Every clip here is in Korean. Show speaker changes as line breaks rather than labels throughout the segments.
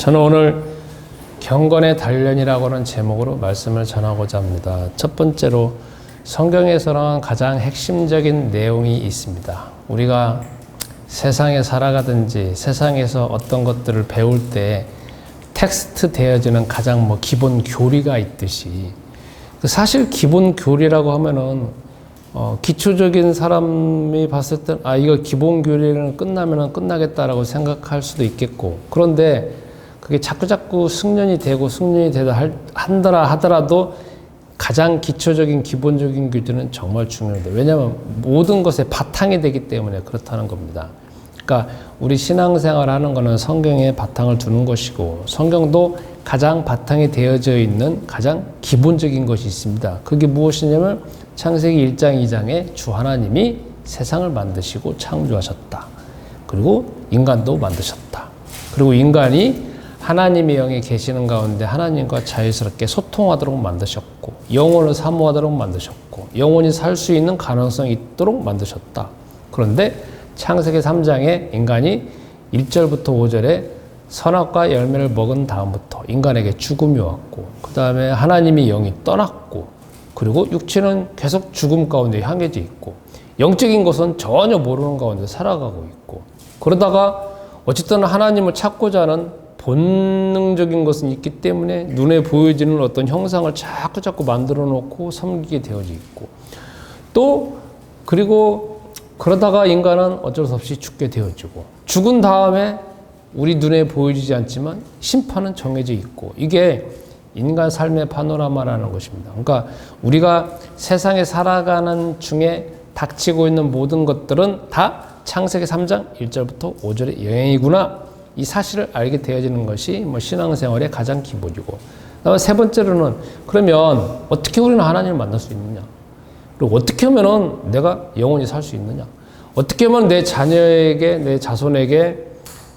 저는 오늘 경건의 단련이라고 하는 제목으로 말씀을 전하고자 합니다. 첫 번째로 성경에서는 가장 핵심적인 내용이 있습니다. 우리가 세상에 살아가든지 세상에서 어떤 것들을 배울 때 텍스트 되어지는 가장 기본 교리가 있듯이 사실 기본 교리라고 하면은 기초적인 사람이 봤을 때 이거 기본 교리는 끝나면은 끝나겠다라고 생각할 수도 있겠고, 그런데 그게 자꾸 숙련이 되고 숙련이 되다 한다라 하더라도 가장 기초적인 기본적인 교리는 정말 중요합니다. 왜냐하면 모든 것의 바탕이 되기 때문에 그렇다는 겁니다. 그러니까 우리 신앙생활 하는 거는 성경에 바탕을 두는 것이고, 성경도 가장 바탕이 되어져 있는 가장 기본적인 것이 있습니다. 그게 무엇이냐면 창세기 1장 2장에 주 하나님이 세상을 만드시고 창조하셨다. 그리고 인간도 만드셨다. 그리고 인간이 하나님의 영에 계시는 가운데 하나님과 자유스럽게 소통하도록 만드셨고, 영혼을 사모하도록 만드셨고, 영혼이 살 수 있는 가능성이 있도록 만드셨다. 그런데 창세기 3장에 인간이 1절부터 5절에 선악과 열매를 먹은 다음부터 인간에게 죽음이 왔고, 그 다음에 하나님의 영이 떠났고, 그리고 육체는 계속 죽음 가운데 향해져 있고, 영적인 것은 전혀 모르는 가운데 살아가고 있고, 그러다가 어쨌든 하나님을 찾고자 하는 본능적인 것은 있기 때문에 눈에 보여지는 어떤 형상을 자꾸 만들어 놓고 섬기게 되어져 있고, 또 그리고 그러다가 인간은 어쩔 수 없이 죽게 되어지고, 죽은 다음에 우리 눈에 보여지지 않지만 심판은 정해져 있고, 이게 인간 삶의 파노라마라는 것입니다. 그러니까 우리가 세상에 살아가는 중에 닥치고 있는 모든 것들은 다 창세기 3장 1절부터 5절의 여행이구나, 이 사실을 알게 되어지는 것이 신앙생활의 가장 기본이고, 그다음에 세 번째로는 그러면 어떻게 우리는 하나님을 만날 수 있느냐, 그리고 어떻게 하면은 내가 영원히 살 수 있느냐, 어떻게 하면 내 자녀에게, 내 자손에게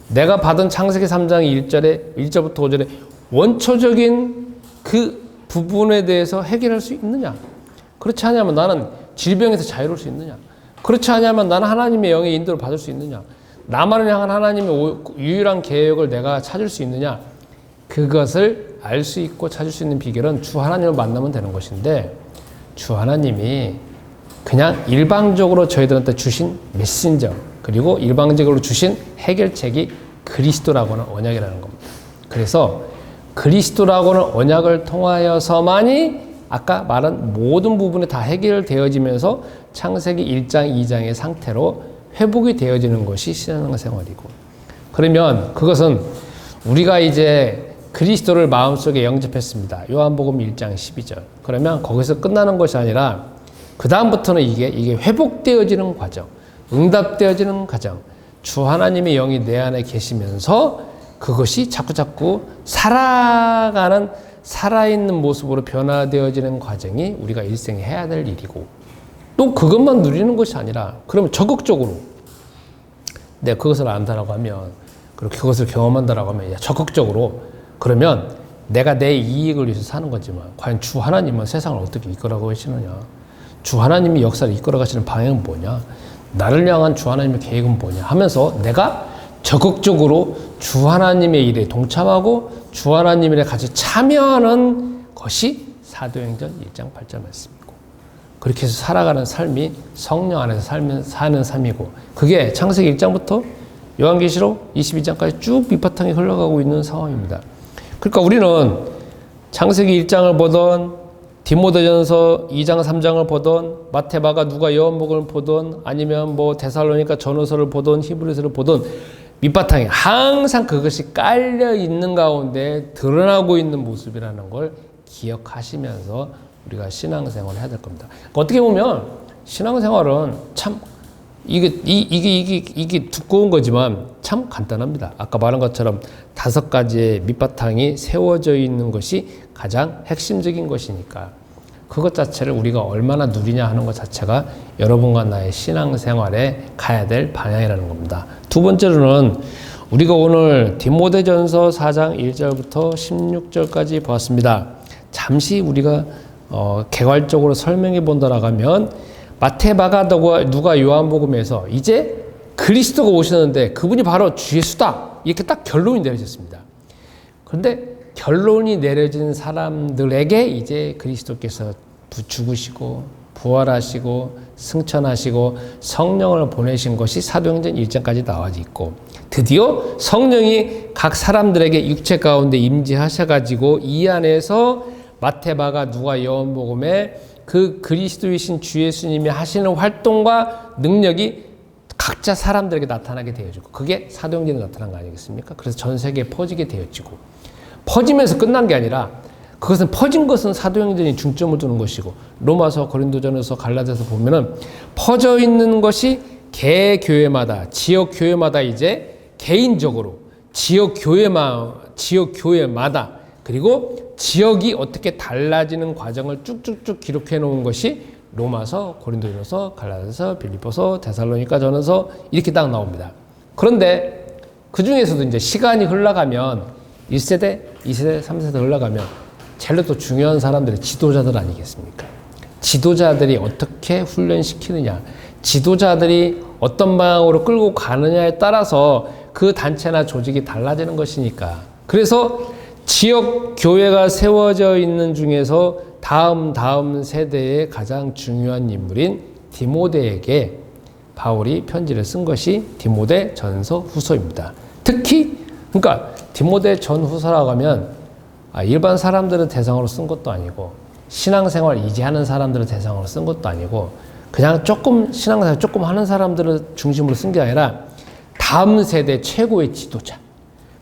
내가 받은 창세기 3장 1절부터 5절의 원초적인 그 부분에 대해서 해결할 수 있느냐, 그렇지 않으면 나는 질병에서 자유로울 수 있느냐, 그렇지 않으면 나는 하나님의 영의 인도를 받을 수 있느냐, 나만을 향한 하나님의 유일한 계획을 내가 찾을 수 있느냐, 그것을 알 수 있고 찾을 수 있는 비결은 주 하나님을 만나면 되는 것인데, 주 하나님이 그냥 일방적으로 저희들한테 주신 메신저, 그리고 일방적으로 주신 해결책이 그리스도라고 하는 언약이라는 겁니다. 그래서 그리스도라고 하는 언약을 통하여서만이 아까 말한 모든 부분이 다 해결되어지면서 창세기 1장 2장의 상태로 회복이 되어지는 것이 신앙생활이고, 그러면 그것은 우리가 이제 그리스도를 마음속에 영접했습니다. 요한복음 1장 12절. 그러면 거기서 끝나는 것이 아니라 그 다음부터는 이게 회복되어지는 과정, 응답되어지는 과정, 주 하나님의 영이 내 안에 계시면서 그것이 자꾸 살아가는, 살아있는 모습으로 변화되어지는 과정이 우리가 일생에 해야 될 일이고, 또 그것만 누리는 것이 아니라 그러면 적극적으로 내가 그것을 안다라고 하면, 그리고 그것을 경험한다라고 하면 적극적으로, 그러면 내가 내 이익을 위해서 사는 거지만 과연 주 하나님은 세상을 어떻게 이끌어가고 계시느냐, 주 하나님이 역사를 이끌어가시는 방향은 뭐냐, 나를 향한 주 하나님의 계획은 뭐냐 하면서 내가 적극적으로 주 하나님의 일에 동참하고 주 하나님의 일에 같이 참여하는 것이 사도행전 1장 8절 말씀이고, 그렇게 해서 살아가는 삶이 성령 안에서 사는 삶이고, 그게 창세기 1장부터 요한계시록 22장까지 쭉 밑바탕이 흘러가고 있는 상황입니다. 그러니까 우리는 창세기 1장을 보던 디모데전서 2장 3장을 보던 마태마가 누가 요한복음을 보던 아니면 데살로니가 전후서를 보던 히브리서를 보던 밑바탕에 항상 그것이 깔려 있는 가운데 드러나고 있는 모습이라는 걸 기억하시면서 우리가 신앙생활을 해야 될 겁니다. 그러니까 어떻게 보면 신앙생활은 참 이게 두꺼운 거지만 참 간단합니다. 아까 말한 것처럼 5가지의 밑바탕이 세워져 있는 것이 가장 핵심적인 것이니까 그것 자체를 우리가 얼마나 누리냐 하는 것 자체가 여러분과 나의 신앙생활에 가야 될 방향이라는 겁니다. 두 번째로는 우리가 오늘 디모데전서 4장 1절부터 16절까지 보았습니다. 잠시 우리가 개괄적으로 설명해 본다라고 하면 마태, 마가, 누가 요한복음에서 이제 그리스도가 오셨는데 그분이 바로 주 예수다, 이렇게 딱 결론이 내려졌습니다. 그런데 결론이 내려진 사람들에게 이제 그리스도께서 죽으시고 부활하시고 승천하시고 성령을 보내신 것이 사도행전 1장까지 나와 있고, 드디어 성령이 각 사람들에게 육체 가운데 임재하셔가지고 이 안에서 마태마가 누가 요한복음에 그 그리스도이신 주 예수님이 하시는 활동과 능력이 각자 사람들에게 나타나게 되어지고, 그게 사도행전에 나타난 거 아니겠습니까? 그래서 전 세계에 퍼지게 되어지고, 퍼지면서 끝난 게 아니라 그것은 퍼진 것은 사도행전이 중점을 두는 것이고, 로마서, 고린도전서, 갈라디아서 보면은 퍼져 있는 것이 개 교회마다, 지역 교회마다 이제 개인적으로 지역 교회마다 그리고 지역이 어떻게 달라지는 과정을 쭉쭉쭉 기록해 놓은 것이 로마서, 고린도전서, 갈라디아서, 빌립보서, 데살로니가전서 이렇게 딱 나옵니다. 그런데 그 중에서도 이제 시간이 흘러가면 1세대, 2세대, 3세대 흘러가면 제일 또 중요한 사람들이 지도자들 아니겠습니까? 지도자들이 어떻게 훈련시키느냐, 지도자들이 어떤 방향으로 끌고 가느냐에 따라서 그 단체나 조직이 달라지는 것이니까. 그래서 지역 교회가 세워져 있는 중에서 다음 세대의 가장 중요한 인물인 디모데에게 바울이 편지를 쓴 것이 디모데 전서 후서입니다. 특히 그러니까 디모데 전후서라고 하면 일반 사람들을 대상으로 쓴 것도 아니고, 신앙생활 이제 하는 사람들을 대상으로 쓴 것도 아니고, 그냥 조금 신앙생활 조금 하는 사람들을 중심으로 쓴 게 아니라 다음 세대 최고의 지도자,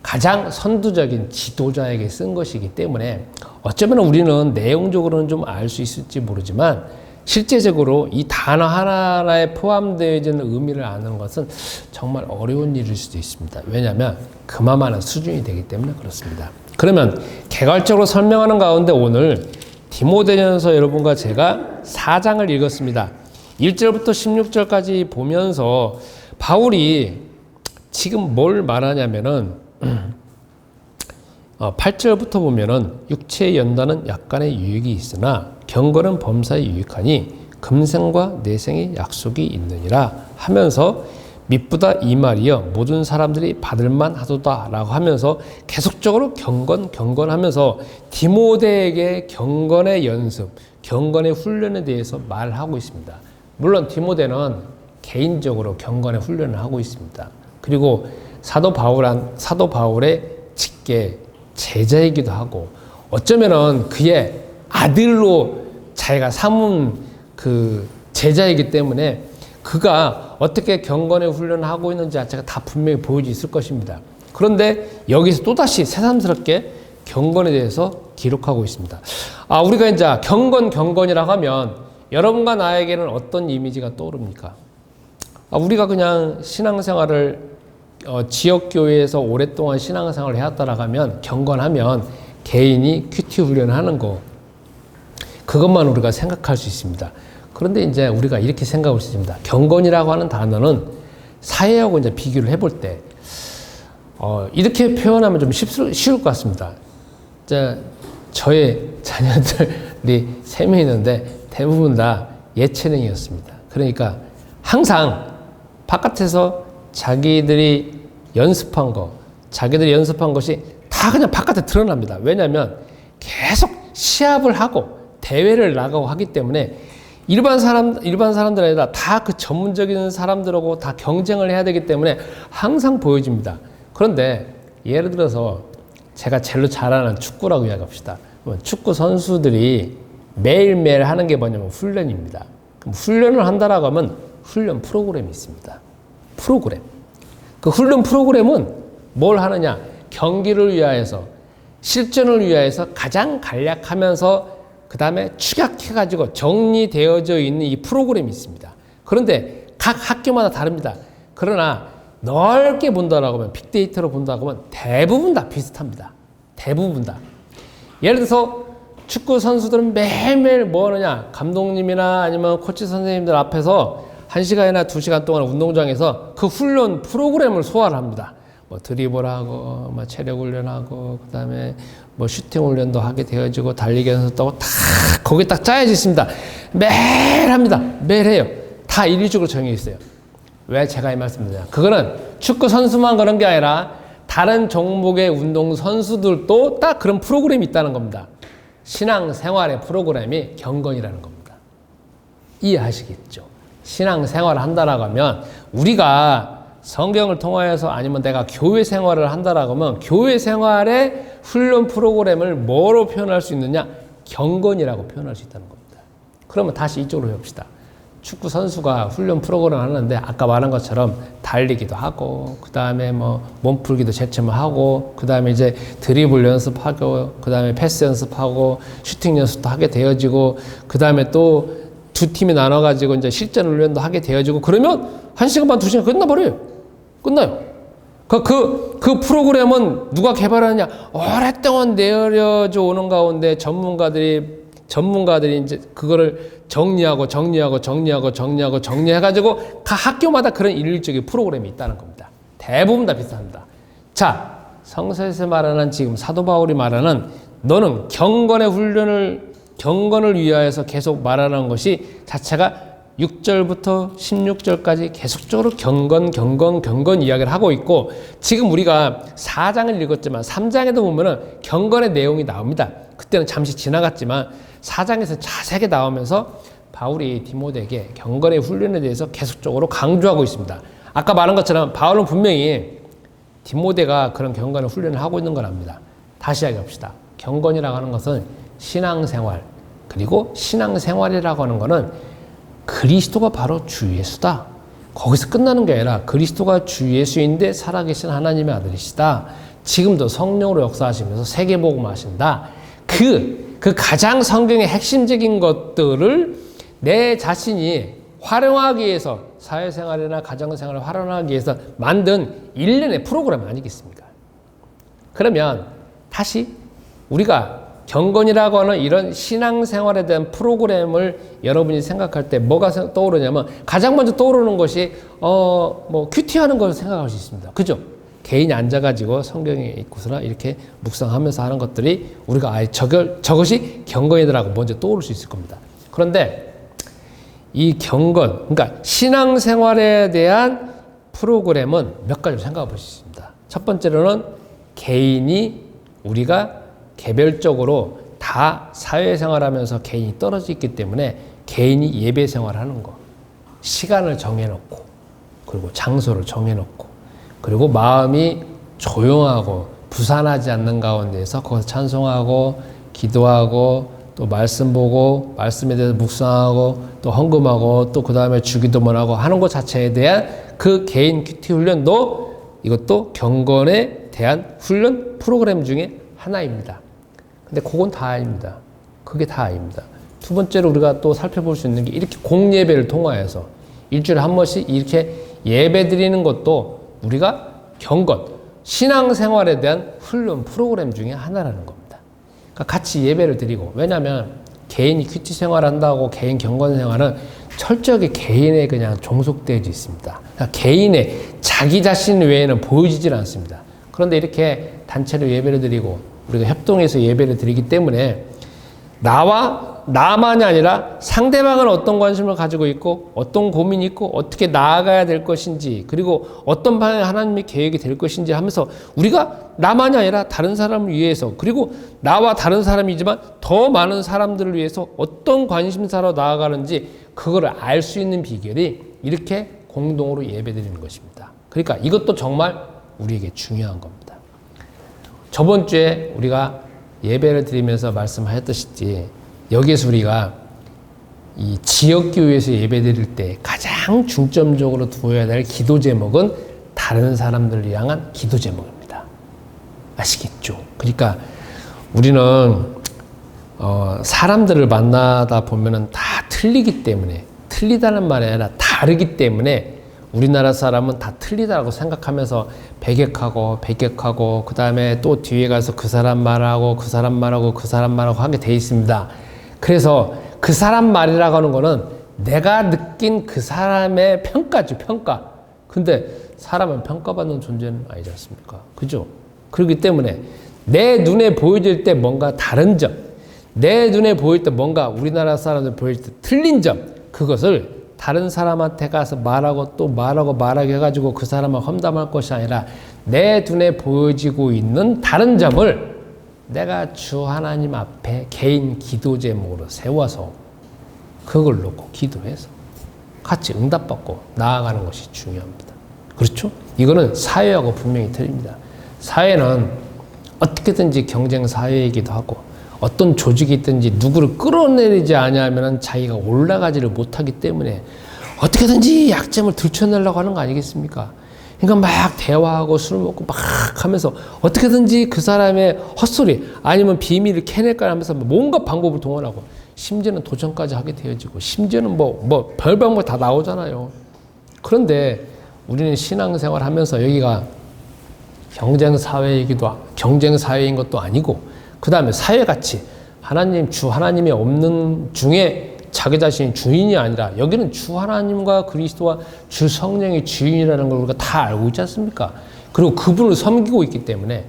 가장 선두적인 지도자에게 쓴 것이기 때문에 어쩌면 우리는 내용적으로는 좀 알 수 있을지 모르지만 실제적으로 이 단어 하나하나에 포함되어지는 의미를 아는 것은 정말 어려운 일일 수도 있습니다. 왜냐하면 그만한 수준이 되기 때문에 그렇습니다. 그러면 개괄적으로 설명하는 가운데 오늘 디모데전서 여러분과 제가 4장을 읽었습니다. 1절부터 16절까지 보면서 바울이 지금 뭘 말하냐면은 8절부터 보면은 육체의 연단은 약간의 유익이 있으나 경건은 범사에 유익하니 금생과 내생의 약속이 있느니라 하면서 mit보다 이 말이여 모든 사람들이 받을만 하도다 라고 하면서 계속적으로 경건하면서 디모데에게 경건의 연습, 경건의 훈련에 대해서 말하고 있습니다. 물론 디모데는 개인적으로 경건의 훈련을 하고 있습니다. 그리고 사도 바울의 직계 제자이기도 하고, 어쩌면은 그의 아들로 자기가 삼은 그 제자이기 때문에 그가 어떻게 경건의 훈련을 하고 있는지 자체가 다 분명히 보여져 있을 것입니다. 그런데 여기서 또다시 새삼스럽게 경건에 대해서 기록하고 있습니다. 우리가 이제 경건이라고 하면 여러분과 나에게는 어떤 이미지가 떠오릅니까? 우리가 그냥 신앙생활을 지역교회에서 오랫동안 신앙생활을 해왔다라고 하면 경건하면 개인이 큐티 훈련을 하는 거, 그것만 우리가 생각할 수 있습니다. 그런데 이제 우리가 이렇게 생각할 수 있습니다. 경건이라고 하는 단어는 사회하고 이제 비교를 해볼 때, 이렇게 표현하면 좀 쉬울 것 같습니다. 저의 자녀들이 3명 있는데 대부분 다 예체능이었습니다. 그러니까 항상 바깥에서 자기들이 연습한 것이 다 그냥 바깥에 드러납니다. 왜냐하면 계속 시합을 하고 대회를 나가고 하기 때문에 일반 사람들 아니라 다 그 전문적인 사람들하고 다 경쟁을 해야 되기 때문에 항상 보여집니다. 그런데 예를 들어서 제가 제일 잘하는 축구라고 이야기합시다. 축구 선수들이 매일매일 하는 게 뭐냐면 훈련입니다. 그럼 훈련을 한다라고 하면 훈련 프로그램이 있습니다. 프로그램. 그 훈련 프로그램은 뭘 하느냐? 경기를 위하여서, 실전을 위하여서 가장 간략하면서 그 다음에 축약해가지고 정리되어져 있는 이 프로그램이 있습니다. 그런데 각 학교마다 다릅니다. 그러나 넓게 본다라고 하면, 빅데이터로 본다고 하면 대부분 다 비슷합니다. 대부분 다. 예를 들어서 축구 선수들은 매일매일 뭐 하느냐? 감독님이나 아니면 코치 선생님들 앞에서 1시간이나 2시간 동안 운동장에서 그 훈련 프로그램을 소화를 합니다. 뭐 드리블하고, 뭐 체력 훈련하고, 그 다음에 뭐 슈팅 훈련도 하게 되어지고, 달리기 연습도 하고, 다 거기 딱 짜여져 있습니다. 매일 합니다. 매일 해요. 다 일률적으로 정해 있어요. 왜 제가 이 말씀을 드리냐? 그거는 축구 선수만 그런 게 아니라 다른 종목의 운동 선수들도 딱 그런 프로그램이 있다는 겁니다. 신앙생활의 프로그램이 경건이라는 겁니다. 이해하시겠죠? 신앙생활을 한다라고 하면 우리가 성경을 통하여서 아니면 내가 교회 생활을 한다라고 하면 교회 생활의 훈련 프로그램을 뭐로 표현할 수 있느냐? 경건이라고 표현할 수 있다는 겁니다. 그러면 다시 이쪽으로 해봅시다. 축구 선수가 훈련 프로그램 하는데 아까 말한 것처럼 달리기도 하고 그 다음에 뭐 몸풀기도 제쳐만 하고 그 다음에 이제 드리블 연습하고 그 다음에 패스 연습하고 슈팅 연습도 하게 되어지고 그 다음에 또 두 팀이 나눠가지고 이제 실전 훈련도 하게 되어지고 그러면 1시간 반, 2시간 끝나버려요. 끝나요. 그 프로그램은 누가 개발하느냐? 오랫동안 내려져 오는 가운데 전문가들이 이제 그거를 정리해가지고 각 학교마다 그런 일률적인 프로그램이 있다는 겁니다. 대부분 다 비슷합니다. 자, 성서에서 말하는 지금 사도 바울이 말하는 너는 경건을 위하여서 계속 말하는 것이 자체가 6절부터 16절까지 계속적으로 경건 이야기를 하고 있고 지금 우리가 4장을 읽었지만 3장에도 보면은 경건의 내용이 나옵니다. 그때는 잠시 지나갔지만 4장에서 자세하게 나오면서 바울이 디모데에게 경건의 훈련에 대해서 계속적으로 강조하고 있습니다. 아까 말한 것처럼 바울은 분명히 디모데가 그런 경건의 훈련을 하고 있는 걸 압니다. 다시 이야기합시다. 경건이라고 하는 것은 신앙생활, 그리고 신앙생활이라고 하는 것은 그리스도가 바로 주 예수다. 거기서 끝나는 게 아니라 그리스도가 주 예수인데 살아계신 하나님의 아들이시다. 지금도 성령으로 역사하시면서 세계복음 하신다. 그 가장 성경의 핵심적인 것들을 내 자신이 활용하기 위해서 사회생활이나 가정생활을 활용하기 위해서 만든 일련의 프로그램 아니겠습니까? 그러면 다시 우리가 경건이라고 하는 이런 신앙생활에 대한 프로그램을 여러분이 생각할 때 뭐가 떠오르냐면 가장 먼저 떠오르는 것이 큐티하는 걸 생각할 수 있습니다. 그죠? 개인이 앉아가지고 성경에 있고서나 이렇게 묵상하면서 하는 것들이 우리가 저것이 경건이더라고 먼저 떠오를 수 있을 겁니다. 그런데 이 경건, 그러니까 신앙생활에 대한 프로그램은 몇 가지로 생각해 볼 수 있습니다. 첫 번째로는 개인이 우리가 개별적으로 다 사회생활하면서 개인이 떨어져 있기 때문에 개인이 예배생활하는 거, 시간을 정해놓고 그리고 장소를 정해놓고 그리고 마음이 조용하고 부산하지 않는 가운데서 거기서 찬송하고 기도하고 또 말씀 보고 말씀에 대해서 묵상하고 또 헌금하고 또 그 다음에 주기도문 하고 하는 것 자체에 대한 그 개인 큐티 훈련도 이것도 경건에 대한 훈련 프로그램 중에 하나입니다. 근데 그건 다 아닙니다. 그게 다 아닙니다. 두 번째로 우리가 또 살펴볼 수 있는 게 이렇게 공예배를 통하여서 일주일에 한 번씩 이렇게 예배 드리는 것도 우리가 경건, 신앙생활에 대한 훈련 프로그램 중에 하나라는 겁니다. 그러니까 같이 예배를 드리고, 왜냐하면 개인이 큐티 생활한다고 개인 경건 생활은 철저하게 개인에 그냥 종속되어 있습니다. 그러니까 개인의 자기 자신 외에는 보여지질 않습니다. 그런데 이렇게 단체로 예배를 드리고 우리가 협동해서 예배를 드리기 때문에 나만이 아니라 상대방은 어떤 관심을 가지고 있고 어떤 고민이 있고 어떻게 나아가야 될 것인지 그리고 어떤 방향에 하나님의 계획이 될 것인지 하면서 우리가 나만이 아니라 다른 사람을 위해서 그리고 나와 다른 사람이지만 더 많은 사람들을 위해서 어떤 관심사로 나아가는지 그거를 알 수 있는 비결이 이렇게 공동으로 예배드리는 것입니다. 그러니까 이것도 정말 우리에게 중요한 겁니다. 저번 주에 우리가 예배를 드리면서 말씀하셨듯이 여기에서 우리가 이 지역교회에서 예배 드릴 때 가장 중점적으로 두어야 될 기도 제목은 다른 사람들을 향한 기도 제목입니다. 아시겠죠? 그러니까 우리는 사람들을 만나다 보면은 다 틀리기 때문에 틀리다는 말이 아니라 다르기 때문에 우리나라 사람은 다 틀리다라고 생각하면서 배격하고 그 다음에 또 뒤에 가서 그 사람 말하고 그 사람 말하고 그 사람 말하고 하게 돼 있습니다. 그래서 그 사람 말이라고 하는 거는 내가 느낀 그 사람의 평가죠, 평가. 근데 사람은 평가받는 존재는 아니지 않습니까? 그죠? 그렇기 때문에 내 눈에 보여질 때 뭔가 다른 점, 내 눈에 보일 때 뭔가 우리나라 사람들 보일 때 틀린 점, 그것을 다른 사람한테 가서 말하고 또 말하고 해가지고 그 사람을 험담할 것이 아니라 내 눈에 보여지고 있는 다른 점을 내가 주 하나님 앞에 개인 기도 제목으로 세워서 그걸 놓고 기도해서 같이 응답받고 나아가는 것이 중요합니다. 그렇죠? 이거는 사회하고 분명히 틀립니다. 사회는 어떻게든지 경쟁 사회이기도 하고 어떤 조직이 있든지 누구를 끌어내리지 않으면 자기가 올라가지를 못하기 때문에 어떻게든지 약점을 들춰내려고 하는 거 아니겠습니까? 그러니까 막 대화하고 술 먹고 막 하면서 어떻게든지 그 사람의 헛소리 아니면 비밀을 캐낼까 하면서 뭔가 방법을 동원하고 심지어는 도전까지 하게 되어지고 심지어는 별 방법 다 나오잖아요. 그런데 우리는 신앙생활 하면서 여기가 경쟁 사회인 것도 아니고 그 다음에 사회같이 주 하나님이 없는 중에 자기 자신이 주인이 아니라 여기는 주 하나님과 그리스도와 주 성령이 주인이라는 걸 우리가 다 알고 있지 않습니까? 그리고 그분을 섬기고 있기 때문에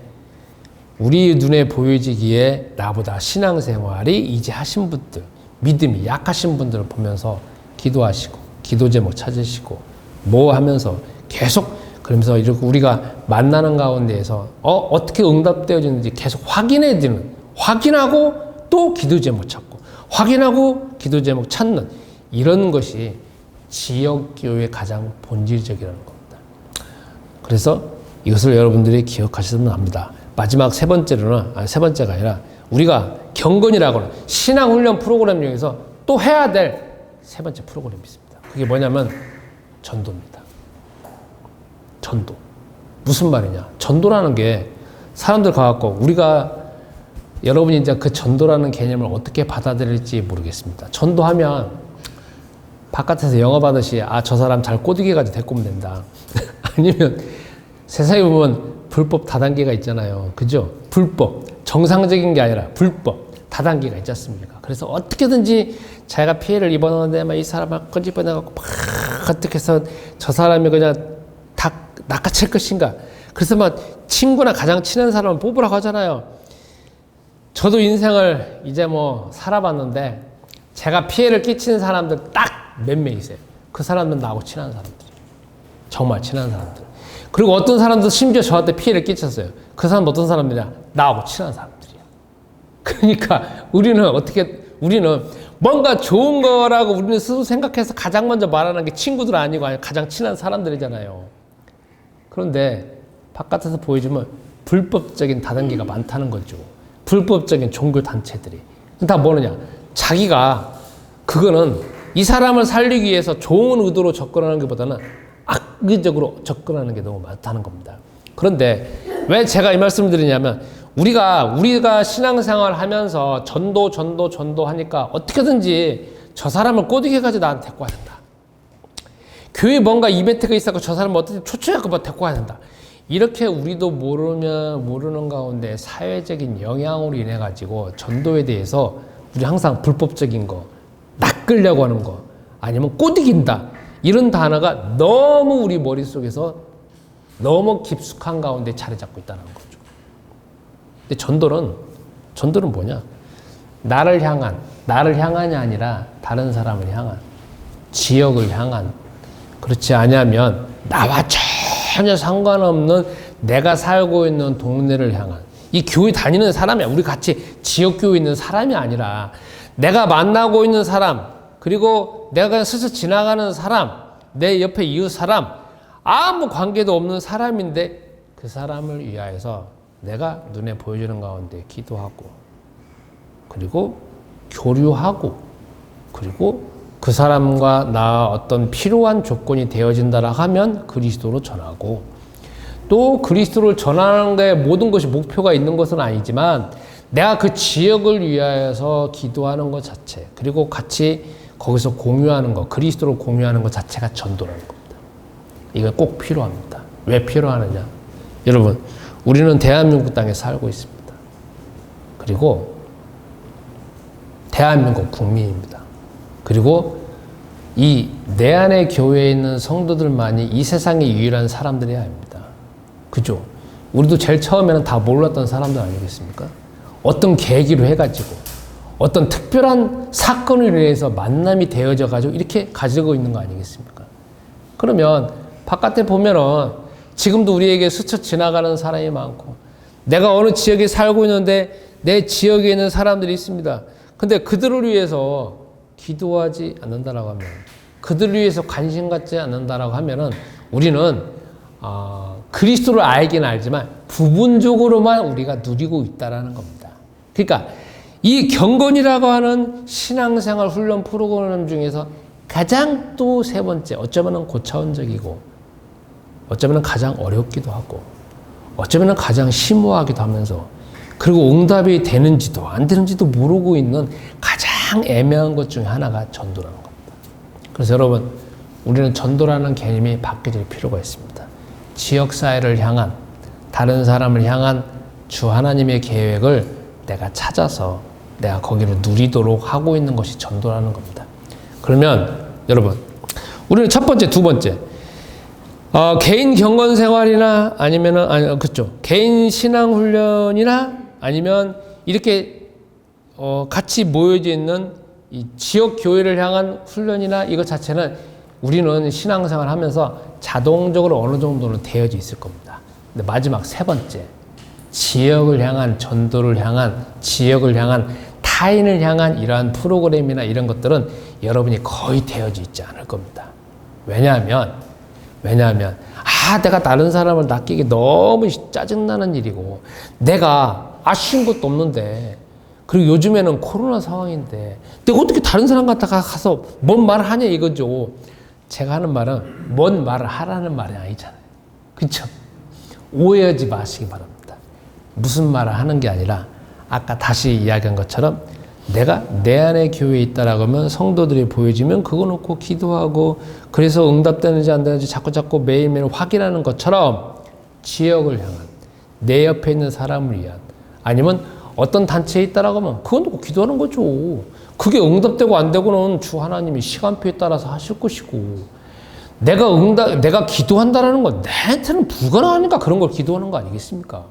우리 눈에 보여지기에 나보다 신앙생활이 이제 하신 분들, 믿음이 약하신 분들을 보면서 기도하시고 기도 제목 찾으시고 뭐 하면서 계속 그러면서 이렇게 우리가 만나는 가운데에서 어떻게 응답되어지는지 계속 확인하고 또 기도 제목 찾고 확인하고 기도 제목 찾는 이런 것이 지역교회의 가장 본질적이라는 겁니다. 그래서 이것을 여러분들이 기억하시면 합니다. 마지막 세 번째가 아니라 우리가 경건이라고는 신앙훈련 프로그램 중에서 또 해야 될 세 번째 프로그램이 있습니다. 그게 뭐냐면 전도입니다. 전도. 무슨 말이냐? 전도라는 게 사람들 가갖고 여러분이 이제 그 전도라는 개념을 어떻게 받아들일지 모르겠습니다. 전도하면 바깥에서 영업하듯이 저 사람 잘 꼬드겨가지고 데리고 오면 된다. 아니면 세상에 보면 불법 다단계가 있잖아요. 그죠? 불법. 정상적인 게 아니라 불법. 다단계가 있지 않습니까? 그래서 어떻게든지 자기가 피해를 입었는데 이 사람을 끄집어내갖고 막 어떻게 해서 저 사람이 그냥 다 낚아챌 것인가. 그래서 친구나 가장 친한 사람을 뽑으라고 하잖아요. 저도 인생을 이제 살아봤는데 제가 피해를 끼치는 사람들 딱 몇 명 있어요. 그 사람들은 나하고 친한 사람들이에요. 정말 친한 사람들. 그리고 어떤 사람도 심지어 저한테 피해를 끼쳤어요. 그 사람 어떤 사람들이냐? 나하고 친한 사람들이야. 그러니까 우리는 뭔가 좋은 거라고 우리는 스스로 생각해서 가장 먼저 말하는 게 친구들 아니고 가장 친한 사람들이잖아요. 그런데 바깥에서 보여주면 불법적인 다단계가 많다는 거죠. 불법적인 종교단체들이. 다 뭐느냐? 자기가 그거는 이 사람을 살리기 위해서 좋은 의도로 접근하는 것보다는 악의적으로 접근하는 게 너무 많다는 겁니다. 그런데 왜 제가 이 말씀을 드리냐면 우리가 신앙생활 하면서 전도 하니까 어떻게든지 저 사람을 꼬드겨 가지고 나한테 데리고 와야 된다. 교회에 뭔가 이벤트가 있어서 저 사람을 어떻게 초청해서 데리고 와야 된다. 이렇게 우리도 모르는 가운데 사회적인 영향으로 인해 가지고 전도에 대해서 우리 항상 불법적인 거, 낚으려고 하는 거, 아니면 꼬드긴다. 이런 단어가 너무 우리 머릿속에서 너무 깊숙한 가운데 자리 잡고 있다는 거죠. 근데 전도는 뭐냐? 나를 향한이 아니라 다른 사람을 향한, 지역을 향한, 그렇지 않으면 나와 전혀 상관없는 내가 살고 있는 동네를 향한, 이 교회 다니는 사람이야. 우리 같이 지역교회 있는 사람이 아니라 내가 만나고 있는 사람, 그리고 내가 그냥 스쳐 지나가는 사람, 내 옆에 이웃 사람, 아무 관계도 없는 사람인데 그 사람을 위하여서 내가 눈에 보여주는 가운데 기도하고, 그리고 교류하고, 그리고 그 사람과 나 어떤 필요한 조건이 되어진다라 하면 그리스도로 전하고, 또 그리스도를 전하는 데 모든 것이 목표가 있는 것은 아니지만 내가 그 지역을 위하여서 기도하는 것 자체, 그리고 같이 거기서 공유하는 것, 그리스도를 공유하는 것 자체가 전도라는 겁니다. 이거 꼭 필요합니다. 왜 필요하느냐? 여러분, 우리는 대한민국 땅에 살고 있습니다. 그리고 대한민국 국민입니다. 그리고 이 내 안의 교회에 있는 성도들만이 이 세상의 유일한 사람들이 아닙니다. 그죠? 우리도 제일 처음에는 다 몰랐던 사람들 아니겠습니까? 어떤 계기로 해가지고 어떤 특별한 사건을 인해서 만남이 되어져 가지고 이렇게 가지고 있는 거 아니겠습니까? 그러면 바깥에 보면은 지금도 우리에게 스쳐 지나가는 사람이 많고, 내가 어느 지역에 살고 있는데 내 지역에 있는 사람들이 있습니다. 근데 그들을 위해서 기도하지 않는다라고 하면, 그들을 위해서 관심 갖지 않는다라고 하면은 우리는 그리스도를 알긴 알지만 부분적으로만 우리가 누리고 있다라는 겁니다. 그러니까 이 경건이라고 하는 신앙생활 훈련 프로그램 중에서 가장 또 세 번째, 어쩌면 고차원적이고, 어쩌면 가장 어렵기도 하고, 어쩌면 가장 심오하기도 하면서, 그리고 응답이 되는지도 안 되는지도 모르고 있는 가장 애매한 것 중에 하나가 전도라는 겁니다. 그래서 여러분, 우리는 전도라는 개념이 바뀌어질 필요가 있습니다. 지역사회를 향한, 다른 사람을 향한 주 하나님의 계획을 내가 찾아서 내가 거기를 누리도록 하고 있는 것이 전도라는 겁니다. 그러면 여러분, 우리는 첫 번째, 두 번째, 개인 경건 생활이나 그렇죠. 개인 신앙 훈련이나 아니면 이렇게 같이 모여져 있는 이 지역 교회를 향한 훈련이나 이것 자체는 우리는 신앙생활 하면서 자동적으로 어느 정도는 되어져 있을 겁니다. 근데 마지막 세 번째, 지역을 향한, 전도를 향한, 지역을 향한, 타인을 향한 이러한 프로그램이나 이런 것들은 여러분이 거의 되어져 있지 않을 겁니다. 왜냐하면 내가 다른 사람을 낚이기 너무 짜증나는 일이고, 내가 아쉬운 것도 없는데, 그리고 요즘에는 코로나 상황인데 내가 어떻게 다른 사람 갖다가 가서 뭔 말을 하냐 이거죠. 제가 하는 말은 뭔 말을 하라는 말이 아니잖아요. 그렇죠? 오해하지 마시기 바랍니다. 무슨 말을 하는 게 아니라 아까 다시 이야기한 것처럼 내가 내 안에 교회에 있다라고 하면 성도들이 보여지면 그거 놓고 기도하고, 그래서 응답되는지 안 되는지 자꾸 매일매일 확인하는 것처럼 지역을 향한, 내 옆에 있는 사람을 위한, 아니면 어떤 단체에 있다라고 하면 그거 놓고 기도하는 거죠. 그게 응답되고 안 되고는 주 하나님이 시간표에 따라서 하실 것이고, 내가 기도한다라는 건 나한테는 불가능하니까 그런 걸 기도하는 거 아니겠습니까?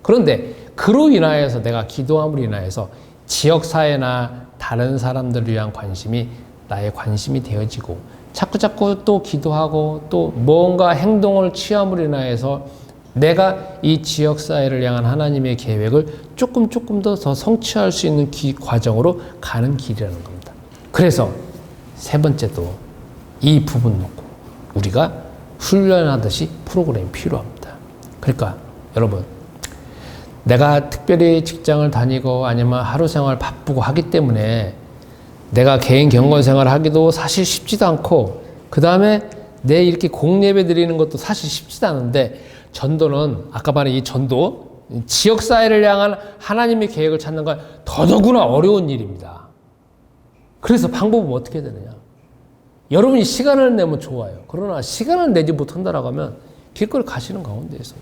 그런데 그로 인하여서 내가 기도함으로 인하여서 지역사회나 다른 사람들을 위한 관심이 나의 관심이 되어지고, 자꾸 또 기도하고 또 뭔가 행동을 취함으로 인하여서 내가 이 지역사회를 향한 하나님의 계획을 조금 더 성취할 수 있는 과정으로 가는 길이라는 겁니다. 그래서 세 번째도 이 부분 놓고 우리가 훈련하듯이 프로그램이 필요합니다. 그러니까 여러분, 내가 특별히 직장을 다니고 아니면 하루 생활 바쁘고 하기 때문에 내가 개인 경건 생활을 하기도 사실 쉽지도 않고, 그 다음에 내 이렇게 공예배 드리는 것도 사실 쉽지도 않은데, 전도는 아까 말한 이 전도, 지역사회를 향한 하나님의 계획을 찾는 건 더더구나 어려운 일입니다. 그래서 방법은 어떻게 해야 되느냐? 여러분이 시간을 내면 좋아요. 그러나 시간을 내지 못한다라고 하면 길거리 가시는 가운데에서,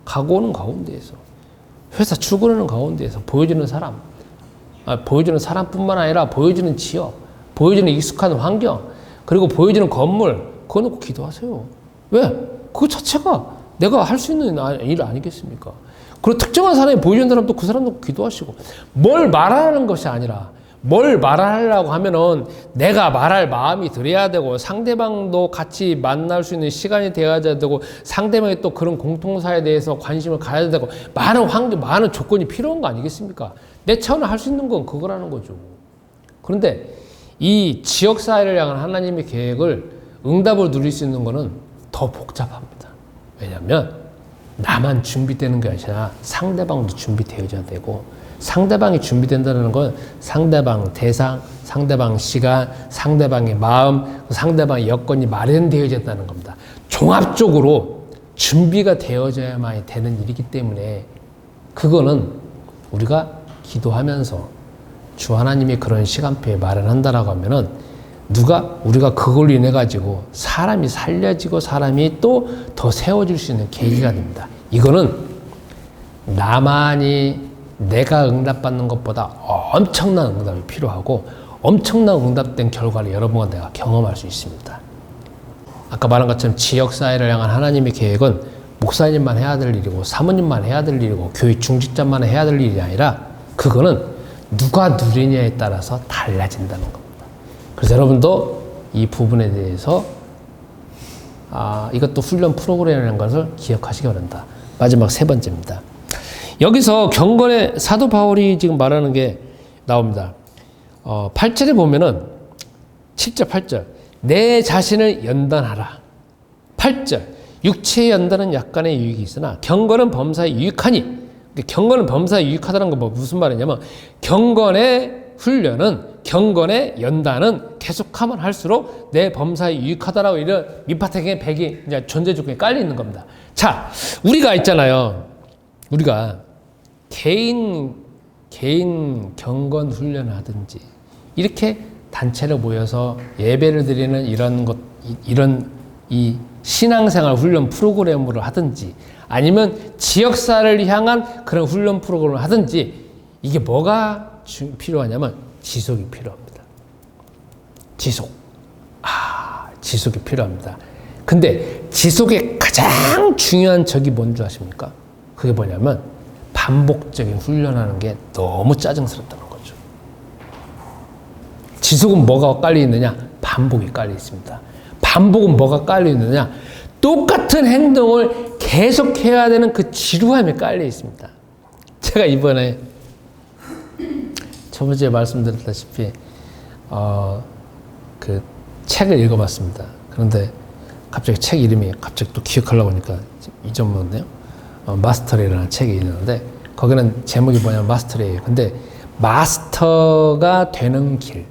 가고 오는 가운데에서, 회사 출근하는 가운데에서 보여지는 사람뿐만 아니라 보여지는 지역, 보여지는 익숙한 환경, 그리고 보여지는 건물, 그거 놓고 기도하세요. 왜? 그거 자체가 내가 할 수 있는 일 아니겠습니까? 그리고 특정한 사람이 보여주는 사람도 그 사람 놓고 기도하시고, 뭘 말하는 것이 아니라, 뭘 말하려고 하면은 내가 말할 마음이 들어야 되고, 상대방도 같이 만날 수 있는 시간이 되어야 되고, 상대방이 또 그런 공통사에 대해서 관심을 가져야 되고, 많은 조건이 필요한 거 아니겠습니까? 내 차원에 할 수 있는 건 그거라는 거죠. 그런데 이 지역사회를 향한 하나님의 계획을, 응답을 누릴 수 있는 거는 더 복잡합니다. 왜냐하면 나만 준비되는 게 아니라 상대방도 준비되어야 되고, 상대방이 준비된다는 건 상대방 대상, 상대방 시간, 상대방의 마음, 상대방의 여건이 마련되어야 된다는 겁니다. 종합적으로 준비가 되어져야만 되는 일이기 때문에, 그거는 우리가 기도하면서 주 하나님이 그런 시간표에 마련한다라고 하면은 우리가 그걸로 인해 가지고 사람이 살려지고 사람이 또 더 세워질 수 있는 계기가 됩니다. 이거는 나만이 내가 응답받는 것보다 엄청난 응답이 필요하고, 엄청난 응답된 결과를 여러분과 내가 경험할 수 있습니다. 아까 말한 것처럼 지역사회를 향한 하나님의 계획은 목사님만 해야 될 일이고, 사모님만 해야 될 일이고, 교회 중직자만 해야 될 일이 아니라, 그거는 누가 누리냐에 따라서 달라진다는 겁니다. 그래서 여러분도 이 부분에 대해서 이것도 훈련 프로그램이라는 것을 기억하시기 바랍니다. 마지막 세 번째입니다. 여기서 경건의 사도 바울이 지금 말하는 게 나옵니다. 8절에 보면은 7절 8절 내 자신을 연단하라. 8절 육체의 연단은 약간의 유익이 있으나 경건은 범사에 유익하니. 경건은 범사에 유익하다는 건 뭐 무슨 말이냐면 경건의 훈련은 경건의 연단은 계속하면 할수록 내 범사에 유익하다라고 이런 밑바탕에 백이 이제 존재 조건에 깔려 있는 겁니다. 자, 우리가 있잖아요. 우리가 개인 경건 훈련을 하든지 이렇게 단체로 모여서 예배를 드리는 이런 이 신앙생활 훈련 프로그램으로 하든지 아니면 지역사를 향한 그런 훈련 프로그램을 하든지 이게 뭐가 필요하냐면 지속이 필요합니다. 지속이 필요합니다. 근데 지속의 가장 중요한 적이 뭔지 아십니까? 그게 뭐냐면 반복적인 훈련하는 게 너무 짜증스럽다는 거죠. 지속은 뭐가 깔려 있느냐? 반복이 깔려 있습니다. 반복은 뭐가 깔려 있느냐? 똑같은 행동을 계속해야 되는 그 지루함이 깔려 있습니다. 제가 이번에 저번 주에 말씀드렸다시피 그 책을 읽어봤습니다. 그런데 갑자기 책 이름이 갑자기 또 기억하려고 하니까 잊어먹었네요. 마스터리라는 책이 있는데 거기는 제목이 뭐냐면 마스터리예요. 근데 마스터가 되는 길,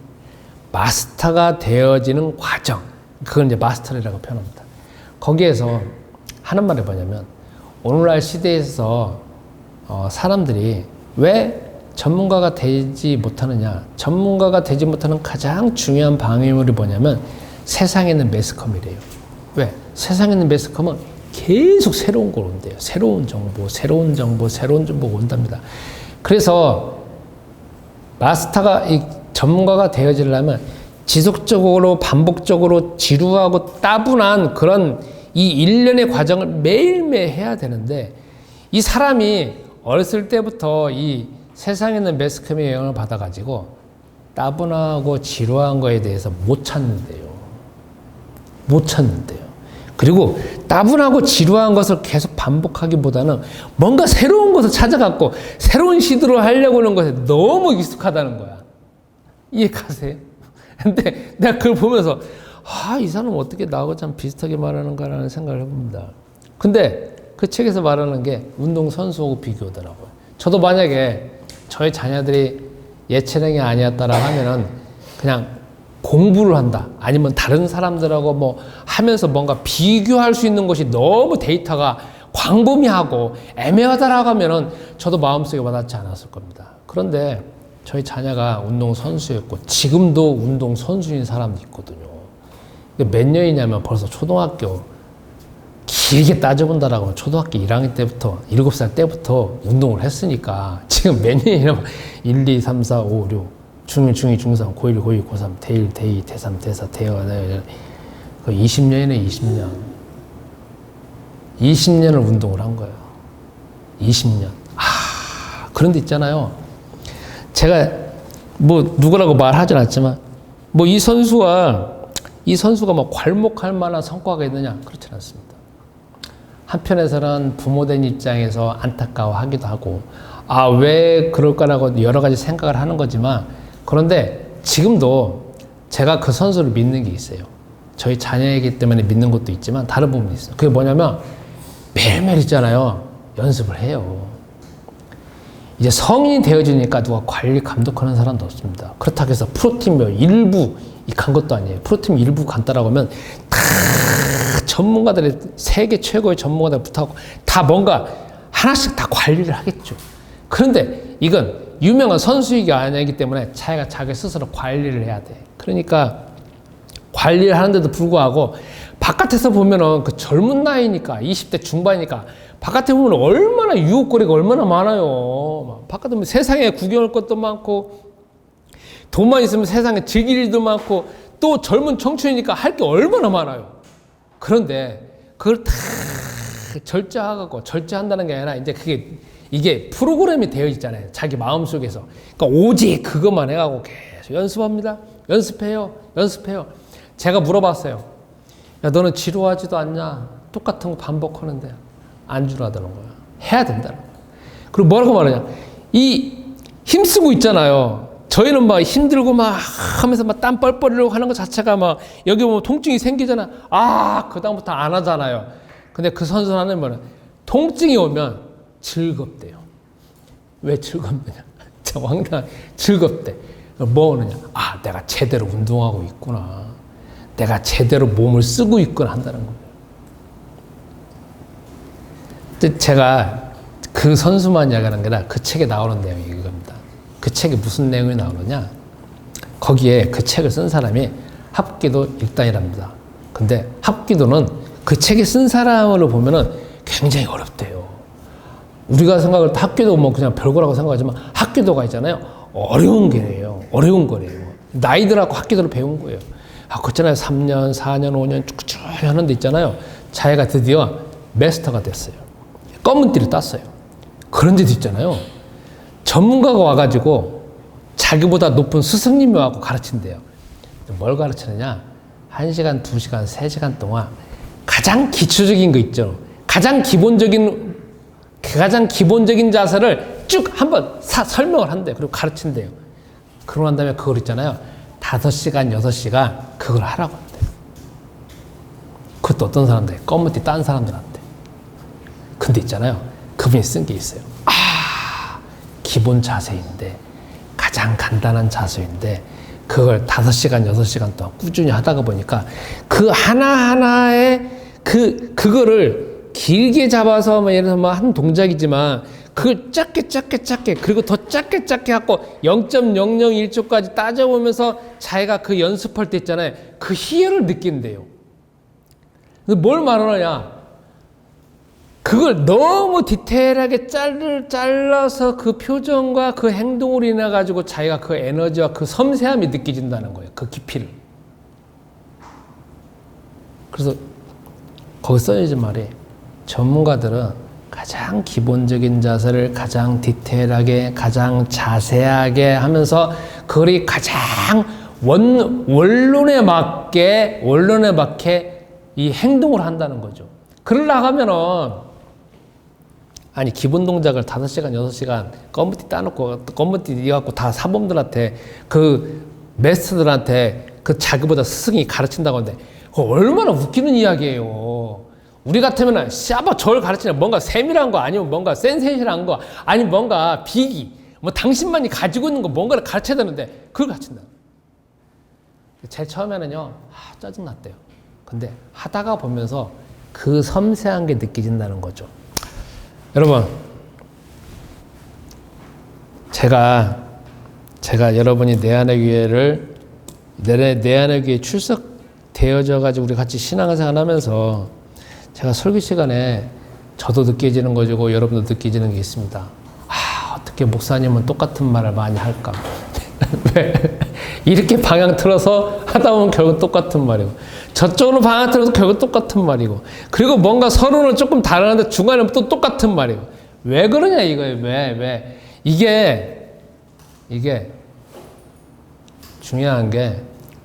마스터가 되어지는 과정, 그걸 이제 마스터리라고 표현합니다. 거기에서 하는 말이 뭐냐면 오늘날 시대에서 사람들이 왜 전문가가 되지 못하느냐? 전문가가 되지 못하는 가장 중요한 방해물이 뭐냐면 세상에 있는 매스컴이래요. 왜? 세상에 있는 매스컴은 계속 새로운 걸 온대요. 새로운 정보가 온답니다. 그래서 마스터가 전문가가 되어지려면 지속적으로 반복적으로 지루하고 따분한 그런 이 일련의 과정을 매일매일 해야 되는데 이 사람이 어렸을 때부터 이 세상에 있는 매스컴의 영향을 받아가지고 따분하고 지루한 거에 대해서 못 찾는데요. 그리고 따분하고 지루한 것을 계속 반복하기보다는 뭔가 새로운 것을 찾아갖고 새로운 시도를 하려고 하는 것에 너무 익숙하다는 거야. 이해가세요? 근데 내가 그걸 보면서 이 사람은 어떻게 나하고 참 비슷하게 말하는가라는 생각을 해봅니다. 근데 그 책에서 말하는 게 운동선수하고 비교더라고요. 저도 만약에 저희 자녀들이 예체능이 아니었다라고 하면은 그냥 공부를 한다. 아니면 다른 사람들하고 뭐 하면서 뭔가 비교할 수 있는 것이 너무 데이터가 광범위하고 애매하다라고 하면은 저도 마음속에 와닿지 않았을 겁니다. 그런데 저희 자녀가 운동선수였고 지금도 운동선수인 사람도 있거든요. 몇 년이냐면 벌써 초등학교 길게 따져본다라고 하면 초등학교 1학년 때부터 7살 때부터 운동을 했으니까 지금 몇 년이냐면 1, 2, 3, 4, 5, 6 중1, 중2, 중3, 고1, 고2, 고3, 대1, 대2, 대3, 대4, 대5 20년이네 20년 20년을 운동을 한 거예요. 20년. 그런데 있잖아요. 제가 뭐 누구라고 말하진 않지만 뭐 이 선수가 뭐 괄목할 만한 성과가 있느냐? 그렇지 않습니다. 한편에서는 부모된 입장에서 안타까워하기도 하고 왜 그럴까라고 여러 가지 생각을 하는 거지만 그런데 지금도 제가 그 선수를 믿는 게 있어요. 저희 자녀이기 때문에 믿는 것도 있지만 다른 부분이 있어요. 그게 뭐냐면 매일매일 있잖아요. 연습을 해요. 이제 성인이 되어지니까 누가 관리 감독하는 사람도 없습니다. 그렇다고 해서 프로팀 일부 간 것도 아니에요. 프로팀 일부 간다라고 하면 다 전문가들이 세계 최고의 전문가들 붙하고 다 뭔가 하나씩 다 관리를 하겠죠. 그런데 이건 유명한 선수이기 아니기 때문에 자기가 자기 스스로 관리를 해야 돼. 그러니까 관리를 하는데도 불구하고 바깥에서 보면은 그 젊은 나이니까 20대 중반이니까 바깥에 보면 얼마나 유혹거리가 얼마나 많아요. 바깥에 보면 세상에 구경할 것도 많고 돈만 있으면 세상에 즐길 일도 많고 또 젊은 청춘이니까 할 게 얼마나 많아요. 그런데 그걸 다 절제한다는 게 아니라 이제 이게 프로그램이 되어 있잖아요. 자기 마음속에서. 그러니까 오직 그것만 해가고 계속 연습합니다. 연습해요. 제가 물어봤어요. 야, 너는 지루하지도 않냐? 똑같은 거 반복하는데 안 지루하다는 거야. 해야 된다는 거야. 그리고 뭐라고 말하냐? 이 힘쓰고 있잖아요. 저희는 막 힘들고 막 하면서 막 땀 뻘뻘 흘리고 하는 것 자체가 막 여기 보면 통증이 생기잖아. 그다음부터 안 하잖아요. 근데 그 선수 하는 말은 통증이 오면 즐겁대요. 왜 즐겁느냐? 황당 즐겁대. 뭐 오느냐? 내가 제대로 운동하고 있구나. 내가 제대로 몸을 쓰고 있구나 한다는 거예요. 제가 그 선수만 이야기하는 게 아니라 그 책에 나오는 내용이 이겁니다. 그 책에 무슨 내용이 나오느냐? 거기에 그 책을 쓴 사람이 합기도 일단이랍니다. 근데 합기도는 그 책에 쓴 사람으로 보면은 굉장히 어렵대요. 우리가 생각할 때 합기도 뭐 그냥 별거라고 생각하지만 합기도가 있잖아요. 어려운 거래요. 어려운 거래요. 나이들하고 합기도를 배운 거예요. 그렇잖아요. 3년, 4년, 5년 쭉 하는 데 있잖아요. 자기가 드디어 마스터가 됐어요. 검은 띠를 땄어요. 그런 데도 있잖아요. 전문가가 와가지고 자기보다 높은 스승님이 와서 가르친대요. 뭘 가르치느냐? 1시간, 2시간, 3시간 동안 가장 기초적인 거 있죠. 가장 기본적인 자세를 쭉 한번 설명을 한대요. 그리고 가르친대요. 그러고 난 다음에 그걸 있잖아요. 5시간, 6시간 그걸 하라고 한대요. 그것도 어떤 사람들? 검은띠 딴 사람들한테. 근데 있잖아요. 그분이 쓴 게 있어요. 기본 자세인데, 가장 간단한 자세인데, 그걸 5시간, 6시간 동안 꾸준히 하다가 보니까 그 하나하나의 그거를 길게 잡아서 예를 들어서 한 동작이지만 그걸 작게 그리고 더 작게 하고 0.001초까지 따져보면서 자기가 그 연습할 때 있잖아요. 그 희열을 느낀대요. 뭘 말하느냐? 그걸 너무 디테일하게 잘라서 그 표정과 그 행동으로 인해 가지고 자기가 그 에너지와 그 섬세함이 느껴진다는 거예요. 그 깊이를. 그래서 거기 써있는 말이 전문가들은 가장 기본적인 자세를 가장 디테일하게, 가장 자세하게 하면서 그걸 가장 원론에 맞게 이 행동을 한다는 거죠. 그러려고 하면은 기본 동작을 5시간, 6시간 검은띠 따놓고 검은띠 이어갖고 다 사범들한테 그 메스터들한테 그 자기보다 스승이 가르친다고 하는데 그거 얼마나 웃기는 이야기예요. 우리 같으면은 저를 가르치냐 뭔가 세밀한 거 아니면 뭔가 센세이션한 거 아니면 뭔가 비기 뭐 당신만이 가지고 있는 거 뭔가를 가르쳐야 되는데 그걸 가르친다. 제일 처음에는요 짜증났대요. 근데 하다가 보면서 그 섬세한 게 느껴진다는 거죠. 여러분, 제가 여러분이 내안의 교회에 출석되어져 가지고 우리 같이 신앙생활 하면서 제가 설교 시간에 저도 느껴지는 거고 여러분도 느껴지는 게 있습니다. 어떻게 목사님은 똑같은 말을 많이 할까? 왜? 이렇게 방향 틀어서 하다 보면 결국 똑같은 말이고 저쪽으로 방향 틀어서 결국 똑같은 말이고 그리고 뭔가 서로는 조금 다른데 중간에 또 똑같은 말이고 왜 그러냐 이거예요. 왜? 이게 중요한 게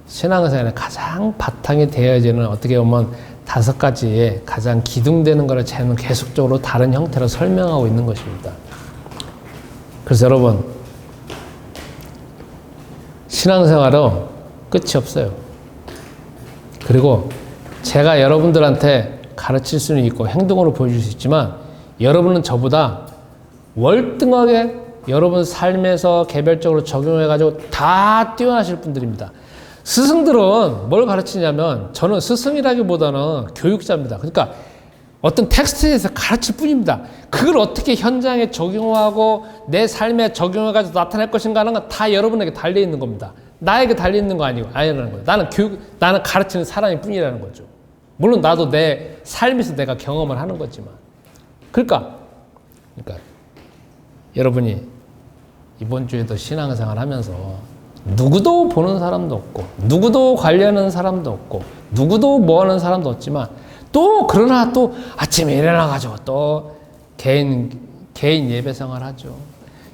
신앙생활에 가장 바탕이 되어지는 어떻게 보면 5가지의 가장 기둥되는 거를 저는 계속적으로 다른 형태로 설명하고 있는 것입니다. 그래서 여러분 신앙생활은 끝이 없어요. 그리고 제가 여러분들한테 가르칠 수는 있고 행동으로 보여줄 수 있지만 여러분은 저보다 월등하게 여러분 삶에서 개별적으로 적용해가지고 다 뛰어나실 분들입니다. 스승들은 뭘 가르치냐면 저는 스승이라기보다는 교육자입니다. 그러니까 어떤 텍스트에서 가르칠 뿐입니다. 그걸 어떻게 현장에 적용하고 내 삶에 적용해가지고 나타낼 것인가 하는 건 다 여러분에게 달려있는 겁니다. 나에게 달려있는 거 아니라는 거예요. 나는 가르치는 사람일 뿐이라는 거죠. 물론 나도 내 삶에서 내가 경험을 하는 거지만. 그러니까 여러분이 이번 주에도 신앙생활 하면서 누구도 보는 사람도 없고 누구도 관리하는 사람도 없고 누구도 뭐 하는 사람도 없지만 그러나 또 아침에 일어나가지고 또 개인 예배 생활 하죠.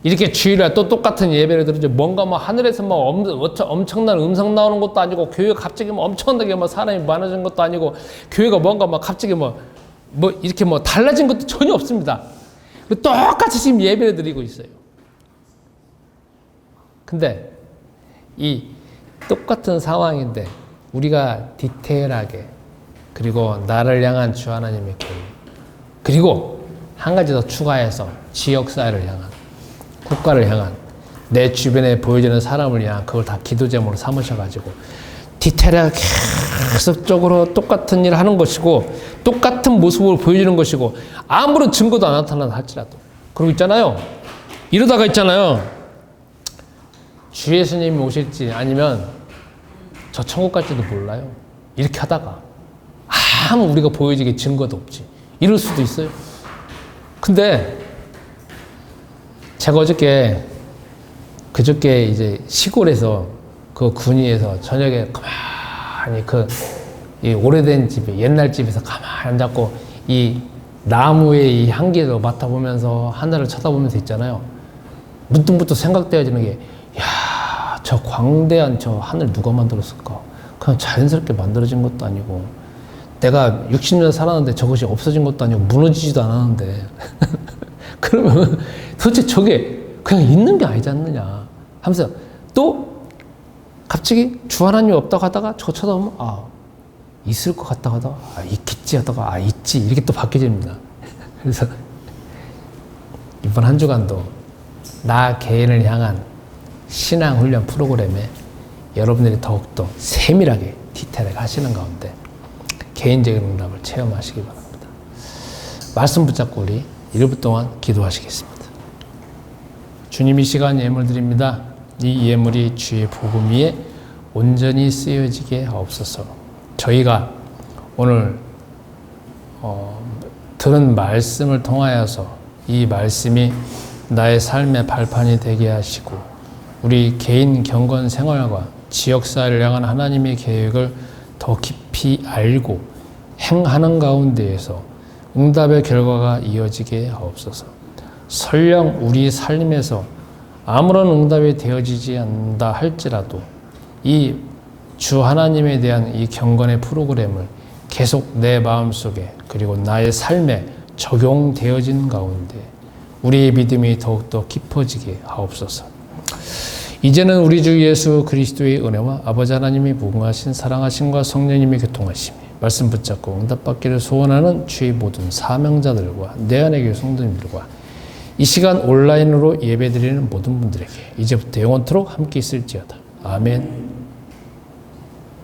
이렇게 주일날 또 똑같은 예배를 드리죠. 뭔가 뭐 하늘에서 뭐 엄청난 음성 나오는 것도 아니고, 교회가 갑자기 뭐 엄청나게 뭐 사람이 많아진 것도 아니고, 교회가 뭔가 뭐 갑자기 뭐 이렇게 뭐 달라진 것도 전혀 없습니다. 똑같이 지금 예배를 드리고 있어요. 근데 이 똑같은 상황인데 우리가 디테일하게, 그리고 나를 향한 주 하나님의 계획, 그리고 한 가지 더 추가해서 지역사회를 향한, 국가를 향한, 내 주변에 보여지는 사람을 향한, 그걸 다 기도 제목으로 삼으셔가지고 디테일하게 계속적으로 똑같은 일을 하는 것이고, 똑같은 모습을 보여주는 것이고, 아무런 증거도 안 나타난다 할지라도. 그러고 있잖아요. 이러다가 있잖아요. 주 예수님이 오실지, 아니면 저 천국 갈지도 몰라요. 이렇게 하다가 아무 우리가 보여지게 증거도 없지. 이럴 수도 있어요. 근데 제가 그저께 이제 시골에서 그 군위에서 저녁에 가만히 이 오래된 집에, 옛날 집에서 가만히 앉았고 이 나무의 이 향기를 맡아보면서 하늘을 쳐다보면서 있잖아요. 문득문득 생각되어지는 게, 야, 저 광대한 저 하늘 누가 만들었을까? 그냥 자연스럽게 만들어진 것도 아니고, 내가 60년 살았는데 저것이 없어진 것도 아니고 무너지지도 않았는데 그러면 도대체 저게 그냥 있는 게 아니지 않느냐 하면서, 또 갑자기 주 하나님이 없다고 하다가 저거 쳐다보면 있을 것 같다고 하다가 있겠지 하다가 있지, 이렇게 또 바뀌어집니다. 그래서 이번 한 주간도 나 개인을 향한 신앙훈련 프로그램에 여러분들이 더욱더 세밀하게 디테일하게 하시는 가운데 개인적인 응답을 체험하시기 바랍니다. 말씀 붙잡고 우리 1분 동안 기도하시겠습니다. 주님, 이 시간 예물 드립니다. 이 예물이 주의 복음 위에 온전히 쓰여지게 하옵소서. 저희가 오늘 들은 말씀을 통하여서 이 말씀이 나의 삶의 발판이 되게 하시고, 우리 개인 경건 생활과 지역사회를 향한 하나님의 계획을 더 깊이 알고 행하는 가운데에서 응답의 결과가 이어지게 하옵소서. 설령 우리 삶에서 아무런 응답이 되어지지 않는다 할지라도 이 주 하나님에 대한 이 경건의 프로그램을 계속 내 마음속에, 그리고 나의 삶에 적용되어진 가운데 우리의 믿음이 더욱더 깊어지게 하옵소서. 이제는 우리 주 예수 그리스도의 은혜와 아버지 하나님이 무궁하신 사랑하심과 성령님의 교통하심이 말씀 붙잡고 응답받기를 소원하는 주의 모든 사명자들과 내 안의 교회 성도님들과 이 시간 온라인으로 예배드리는 모든 분들에게 이제부터 영원토록 함께 있을지어다. 아멘.